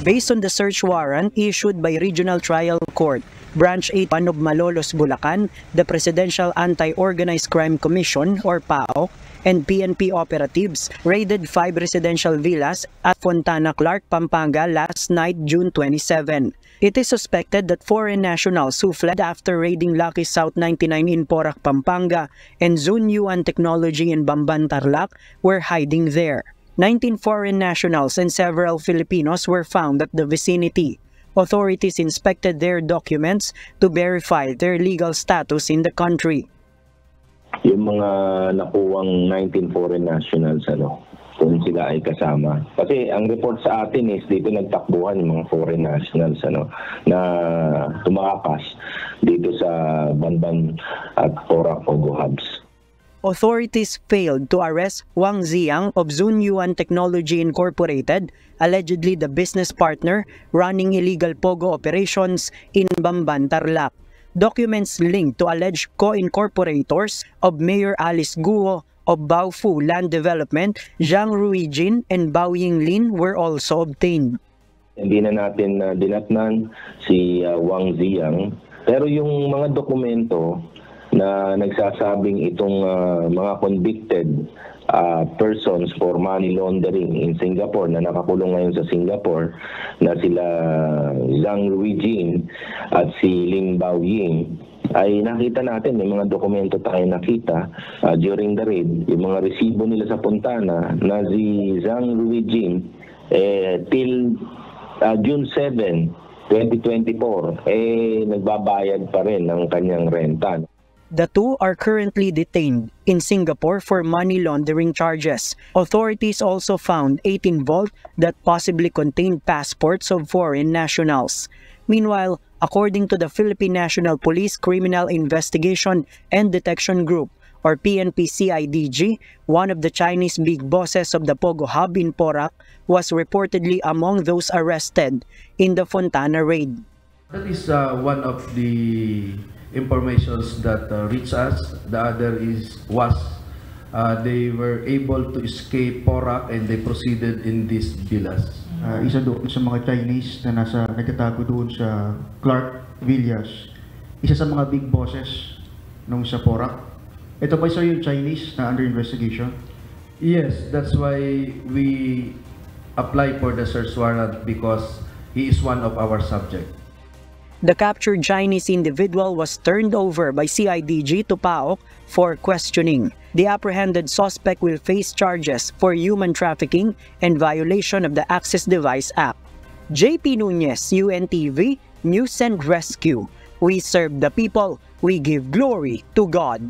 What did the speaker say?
Based on the search warrant issued by Regional Trial Court, Branch 8 of Malolos, Bulacan, the Presidential Anti-Organized Crime Commission or PAOC, and PNP operatives raided 5 residential villas at Fontana Clark, Pampanga last night, June 27. It is suspected that foreign nationals who fled after raiding Lucky South 99 in Porac, Pampanga, and Zun Yuan Technology in Bamban, Tarlac were hiding there. 19 foreign nationals and several Filipinos were found at the vicinity. Authorities inspected their documents to verify their legal status in the country. Yung mga nakuwang 19 foreign nationals, kung sila ay kasama. Kasi ang report sa atin is dito nagtakbuhan yung mga foreign nationals na tumakas dito sa Bamban at Porac Pogo hubs. Authorities failed to arrest Wang Ziang of Zun Yuan Technology Incorporated, allegedly the business partner running illegal pogo operations in Bamban, Tarlac. Documents linked to alleged co-incorporators of Mayor Alice Guo of Baofu Land Development, Zhang Ruijin and Bao Yinglin were also obtained. Hindi na natin dinatnan si Wang Ziang, pero yung mga dokumento na nagsasabing itong mga convicted persons for money laundering in Singapore na nakakulong ngayon sa Singapore na sila Zhang Ruijin at si Lin Baoying ay nakita natin, may mga dokumento tayo nakita during the raid, yung mga resibo nila sa Fontana na si Zhang Ruijin till June 7, 2024 nagbabayad pa rin ng kanyang renta. The two are currently detained in Singapore for money laundering charges. Authorities also found 18 vaults that possibly contained passports of foreign nationals. Meanwhile, according to the Philippine National Police Criminal Investigation and Detection Group, or PNP-CIDG, one of the Chinese big bosses of the Pogo Hub in Porac was reportedly among those arrested in the Fontana raid. That is one of the informations that reach us. The other was they were able to escape Porac and they proceeded in these villas. Isa doon sa mga Chinese na nagtatago doon sa Clark Villas. Isa sa mga big bosses nung sa Porac. Ito ba yung Chinese na under investigation? Yes, that's why we apply for the search warrant because he is one of our subjects. The captured Chinese individual was turned over by CIDG to PAOC for questioning. The apprehended suspect will face charges for human trafficking and violation of the Access Device Act. JP Nunez, UNTV, News and Rescue. We serve the people, we give glory to God.